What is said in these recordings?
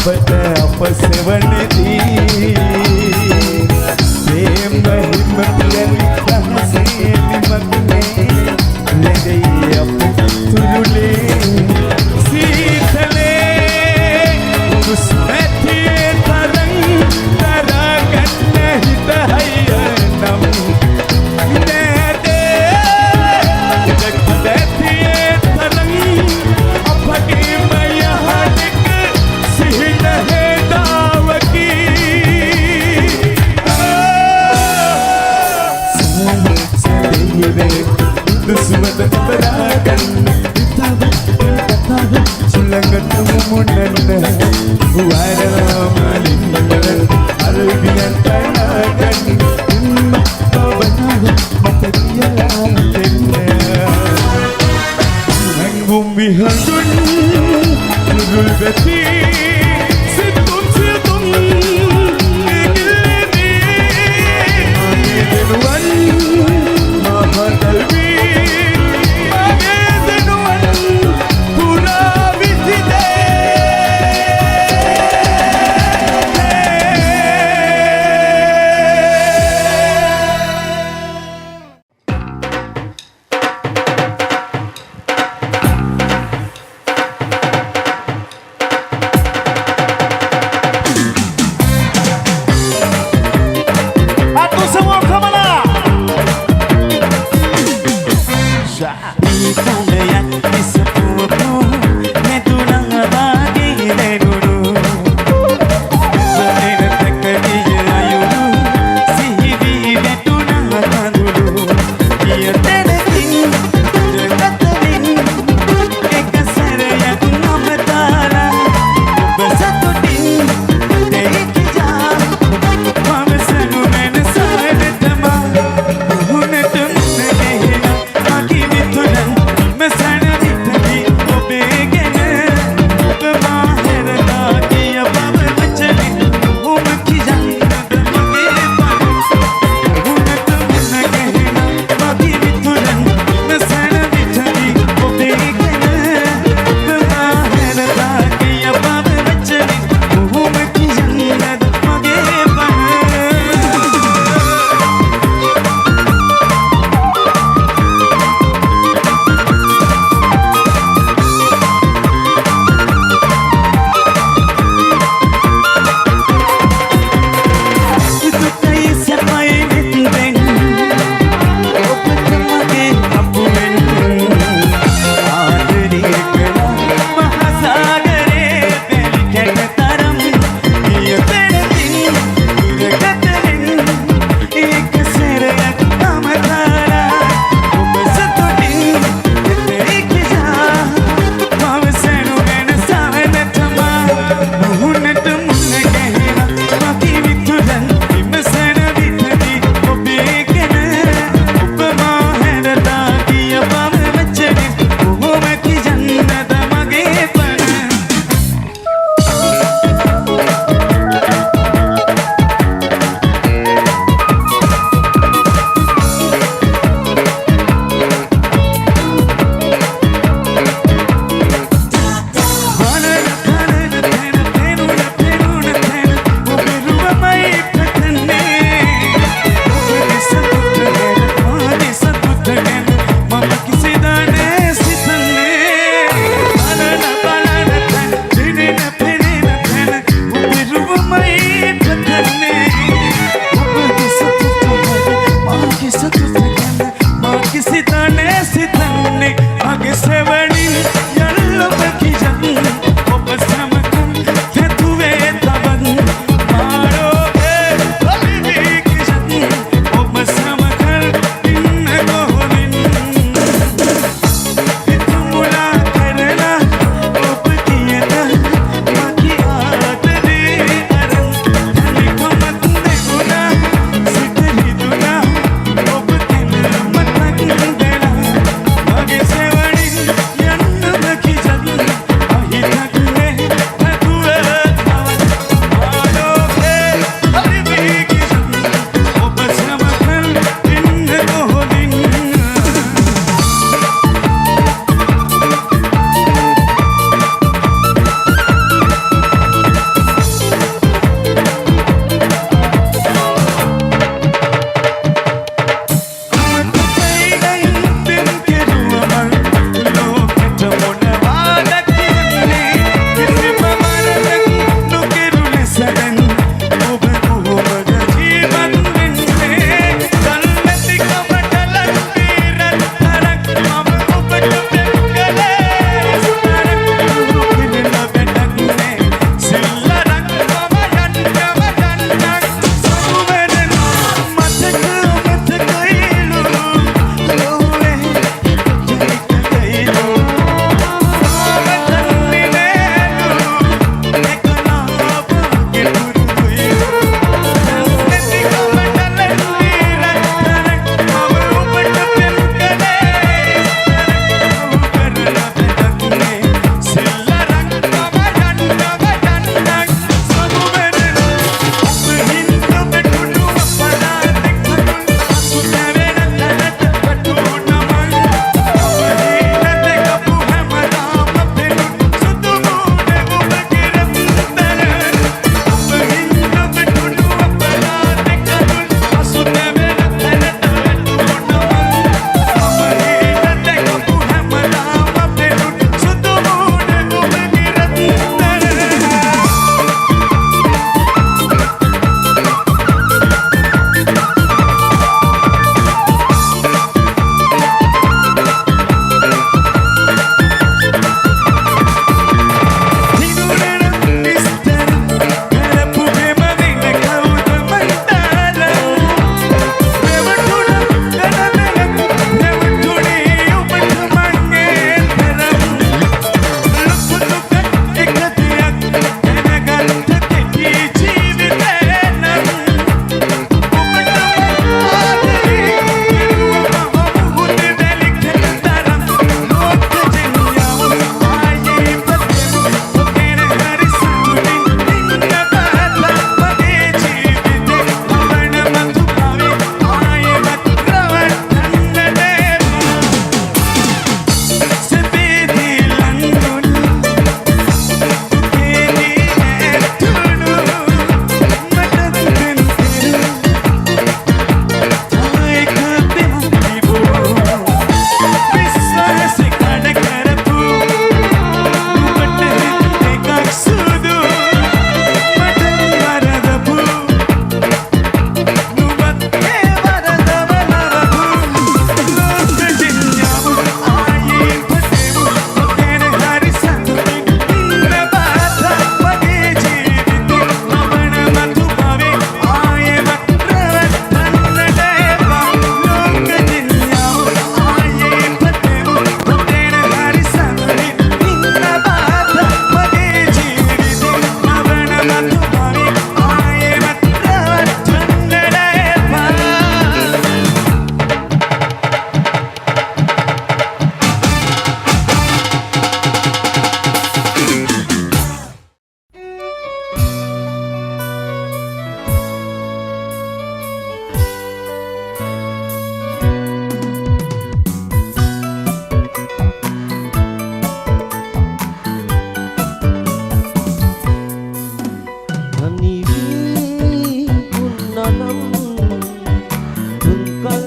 ඔබට අප සෙවණදී ප්‍රේම හිම පියලි රහසේ නිමක්නේ ලැබෙයි අප තුරුලේ සීතලේ උස්මැතියේ තරං තරගන්න හිත හයියනම් Someone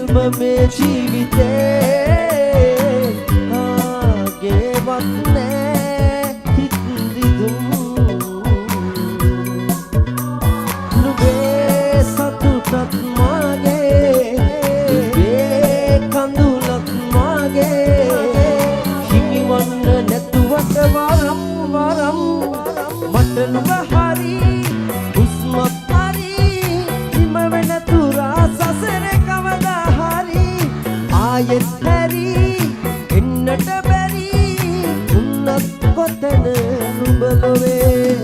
කල්ම මේ ජීවිතේ කාගේවත් නෑ හිත් රිදුම් නුඹේ සතුටත් මාගේ නුඹේ කඳුලත් මාගේ හිමිවන්න නැතුවට වරම් වරම් මට නුඹ හරි හුස්මත් හරි හිම වෙන තුරා සසරේ කවදා හරි ආයෙත් හැරි එන්නට බැරි උන්නත් කොතන නුඹ ලොවේ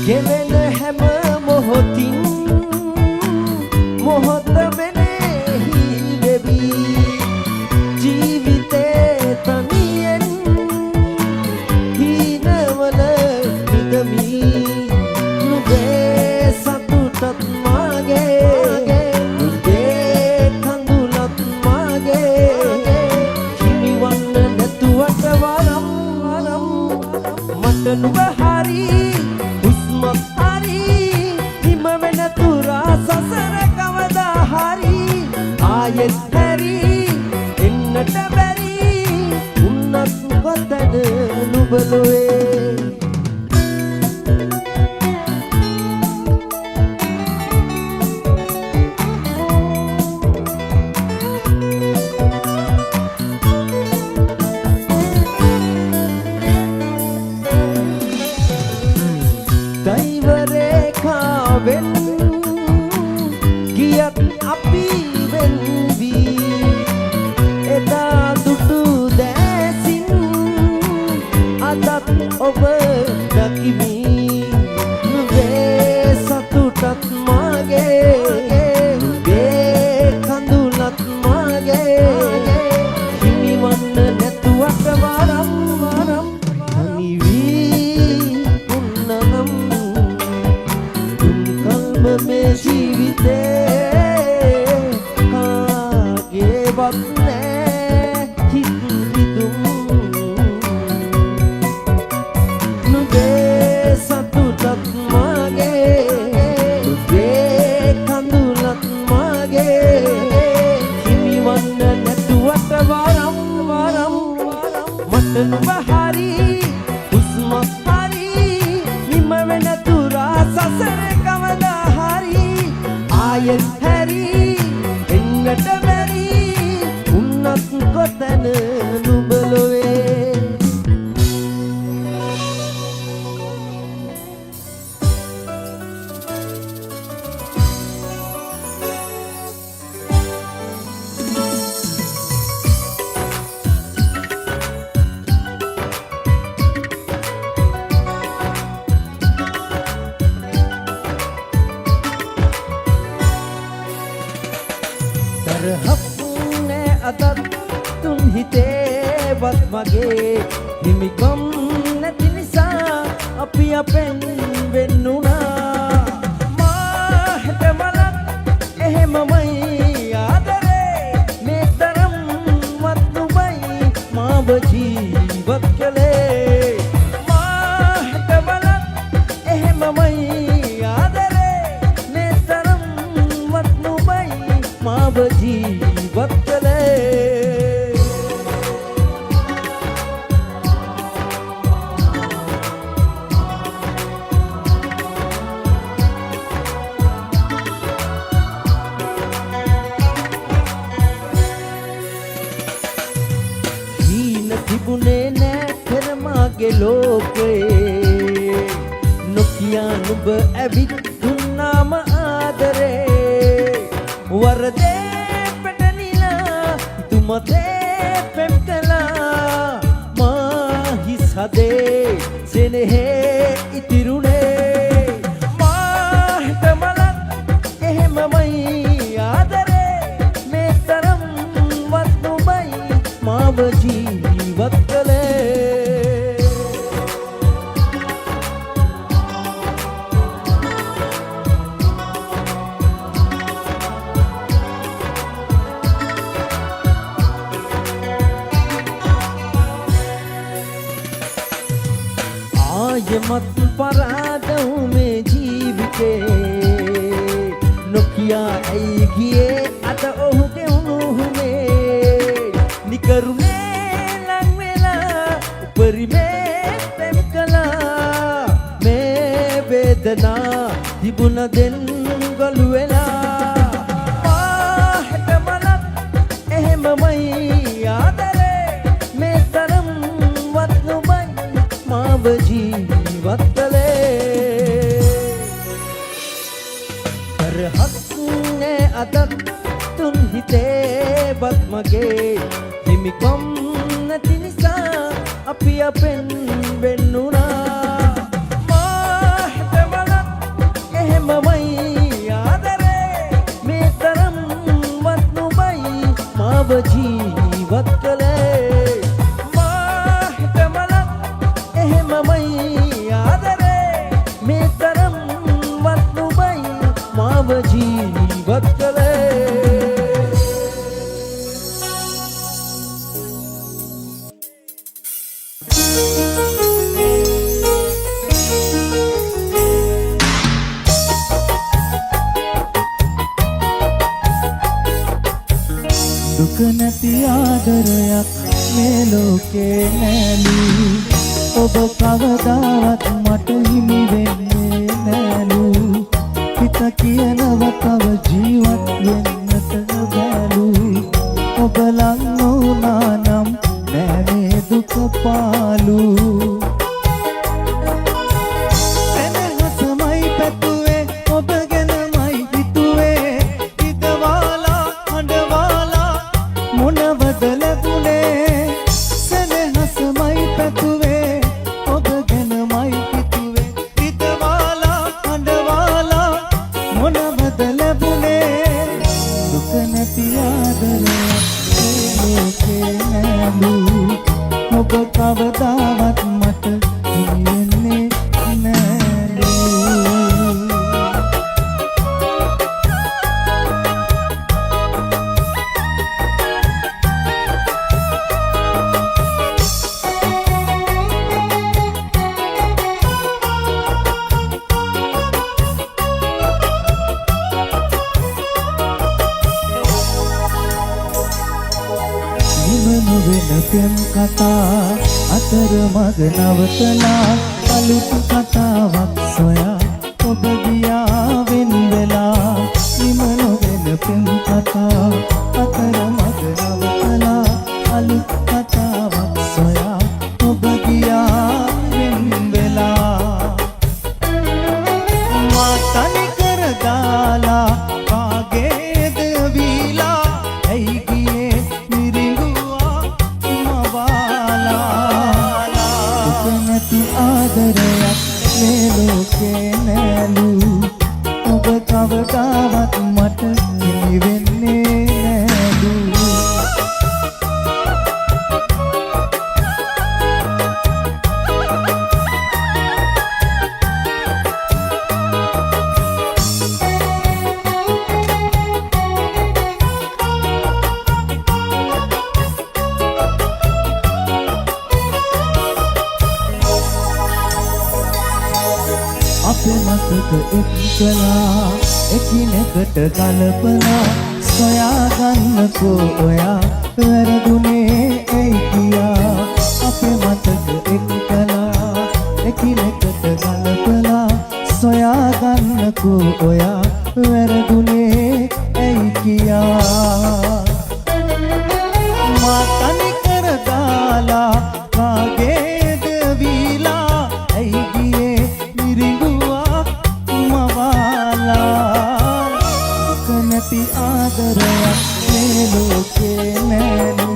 ගෙවෙන හැම මොහොතින් මොහොත වෙනෙහි වෙවි ජීවිතේ තනියෙන් හීනවල නිදමි නුඹේ සතුටත් මාගේ නුඹේ කඳුලත් මාගේ හිමිවන්න නැතුවට වරම් වරම් මට නුඹ හරි හුස්මත් හරි හිම වෙන තුරා සසර කවදා හරි ආයෙත් හැරි එන්නට බැරි උන්නත් කොතන නුඹ ලොවේ දෛව රේඛාවෙන් ගියත් අපි වෙන් වී එදා දුටු දැසින් අදත් ඔබ දකිමි නුඹේ සතුටත් මාගේ නුඹේ කඳුලත් මාගේ හිමිවන්න නැතුවට වරම් වරම් තනි වී උන්නනම් මේ ජීවිතේ කාගේවත් නෑ හිත් රිදුම් නුඹේ සතුටත් මාගේ නුඹේ කඳුලත් මාගේ හිමිවන්න නැතුවට වරම් වරම් මට නුඹ හරි හුස්මත් හරි හිම වෙන තුරා සසරේ කවදා ආයෙත් හැරි එන්නට බැරි උන්නත් කොතන නුඹ ලොවේ තරහප්නේ අදත් තුන් හිතේවත් මගේ හිමිකම් නැති නිසා අපි අපෙන් වෙන්නුණා මා හිතමලක් එහෙමමයි ආදරේ මේ තරම්වත් නුඹයි මාව ජීවත් කළේ මා හිතමලක් එහෙමමයි ආදරේ මේ තරම්වත් නුඹයි මාව ජීවත් කළේ හීන තිබුණේ නෑ පෙර මාගේ ලෝකේ නොකියා නුඹ ඇවිත් දුන්නාම ආදරේ වරදේ පැටනිලා තුමතේ පෙම්කලා මා හිස් හදේ සෙනෙහේ ඉතිරුණේ මා හිතමලක් එහෙමමයි ආදරේ මේ තරම්වත් නුඹයි මාව ජීවත් කළේ මත් පරාදව් මේ ජීවිතේ නොකියා ඇයි ගියේ අද ඔහුගේ උණුහුමේ නිකරුණේ ලං වෙලා උපරිමේ පෙම් කළා මේ වේදනා තිබුණ දෙන් ගොළු වෙලා පාහෙට මලක් එහෙමමයි ආදරේ මේ තරම් වත් නොබයි මාව ජීවත් කළේ අරහත්නේ අදත් තුන් හිතේ බත් මගේ හිමිකම් නැති නිසා අපි අපෙන් වෙන්නුනා මාහෙට මලක් එහෙමමයි ආදරේ මේ තරම් වත් නොබයි මාව ජීවත් කළේ මාහෙට මලක් එහෙමමයි ආදරේ මේ තරම් වත් නොබයි මාව ජීවත් කළේ දුක නැති ආදරයක් මේ ලෝකේ නැලු ඔබ කවදාවත් මට හිමි වෙන්නේ නැලු හිත කියනව තව ජීවත් වෙන්නට බැලු ඔබ ලං වුණා නම් නැනේ දුක පාලු සෙනෙහසමයි පැතුවේ ඔබ ගැනමයි හිතුවේ හිතවාලා හඬවාලා මොනවද ලැබුණේ සෙනෙහසමයි පැතුවේ ඔබ ගැනමයි හිතුවේ හිතවාලා හඬවාලා මොනවද ලැබුණේ දුක නැති ආදරයක් මේ ලෝකේ නැලු ඔබ කවදාවත් මට හිමි නැලු නිමනු වෙන පෙම් කතා අතරමඟ නවතලා අලුත් කතාවක් සොයා ඔබ ගියා වෙන් වෙලා නිමනු වෙන පෙම් කතා අතරමඟ නවතලා අලුත් කතාවක් සොයා ඔබ ගියා වෙන් වෙලා මා තනි කර දාලා කාගේද වීලා ඇයි ගියේ මිරිඟුවා මවාලා දුක නැති ආදරයක් මේ ලෝකේ නැලු ඔබ කවදාවත් මට හිමි වෙන්නේ නැලු අපේ මතක එක්කලා එකිනෙකට කලපලා සොයාගන්නකෝ ඔයා වැරදුනේ ඇයි කියා අපේ මතක එක්කලා එකිනෙකට කලපලා සොයාගන්නකෝ ඔයා වැරදුනේ ඇයි කියා මා තනි කර දාලා කාගේද වීලා ඇයි ගියේ මිරිඟුවා මවාලා දුක නැති ආදරයක් මේ ලෝකේ නැලු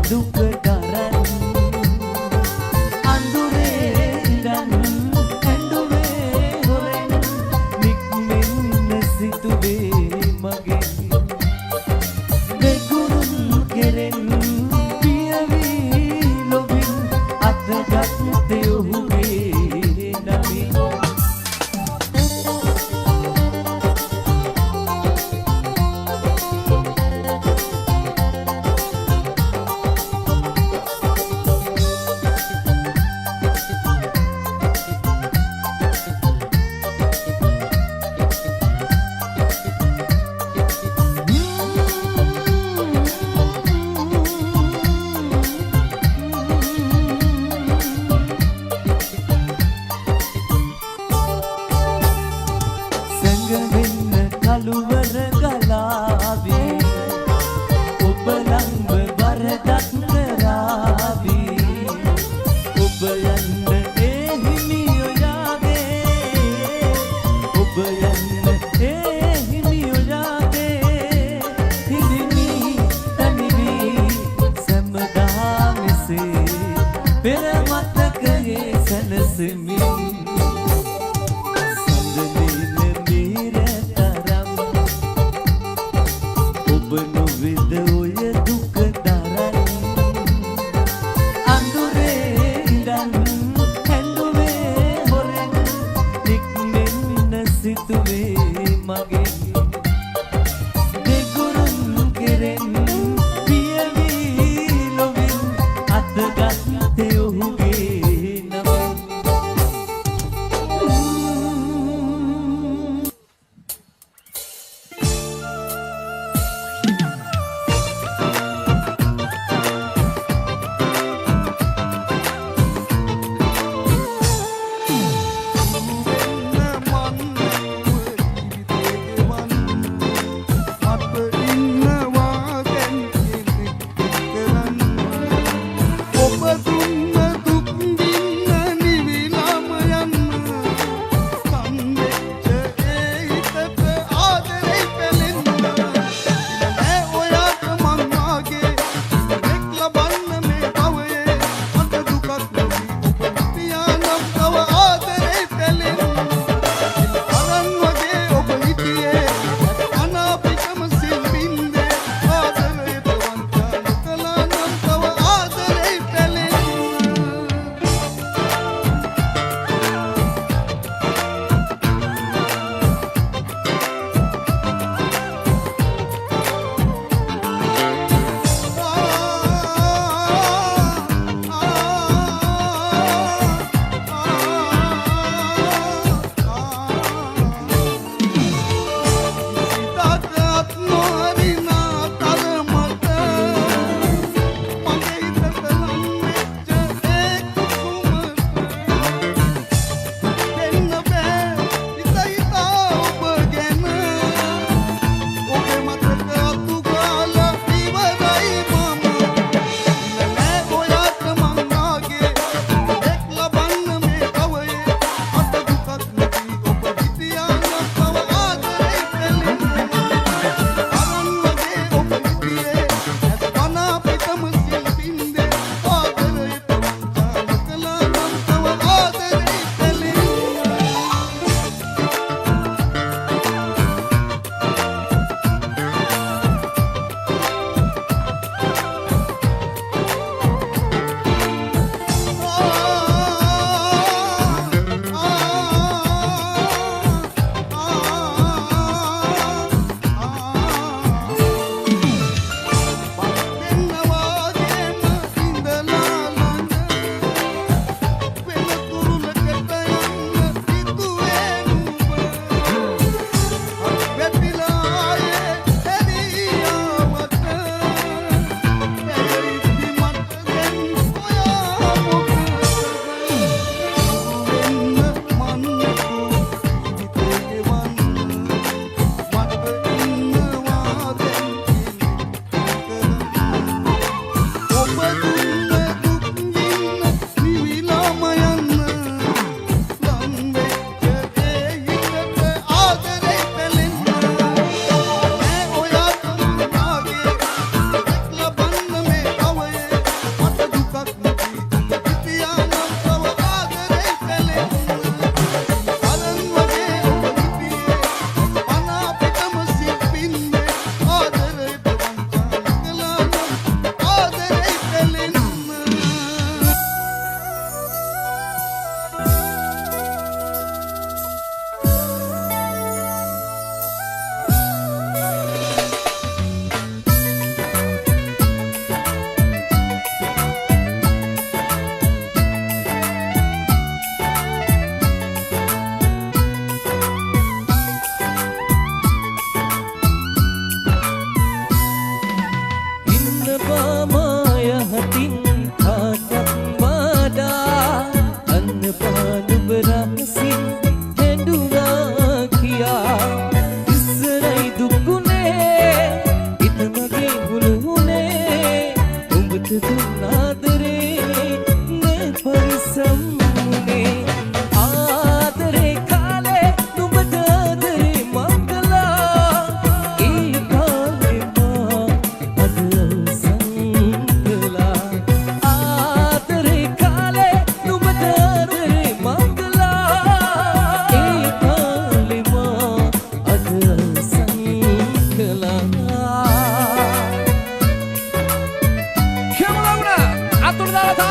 දුක දරන් අඳුරේ ඉඳන් ඇඬුවේ හොරෙන් නික්මෙන්න සිතුවේ මගෙන් දෙගුරුන් කෙරෙන් පියවි ලොවින් අතගත්තේ ඔහුගේ නමින් සැඟවෙන්න කළුවර ගලාවී ඔබ ළඟ වරදක් කරාවී ඔබ යන්න ඒ හිමියෝ යාගේ ඔබ යන්න ඒ හිමියෝ යාගේ හිමිනි තනිවි සැමදා මෙසේ පෙර මතකයේ සැනසෙමි ඔබ නොවිද ඔය දුක දරන් අඳුරේ ඉඳන් ඇඬුවේ හොරෙන් නික්මෙන්න සිතුවේ මගෙන් දෙගුරුන් කෙරෙන් පියවි ලොවින් අතගත්තේ ඔහුගේ නමින් අද දුන්නාදරේ නේ පරිසම්මුනේ ආදරේ කාලේ නුඹට ආදරේ මංගලා ඒ කාලේ මා අද අවසන් කළා ආදරේ කාලේ නුඹට ආදරේ මංගලා ඒ කාලේ මා අද අවසන් කළා Atur dalam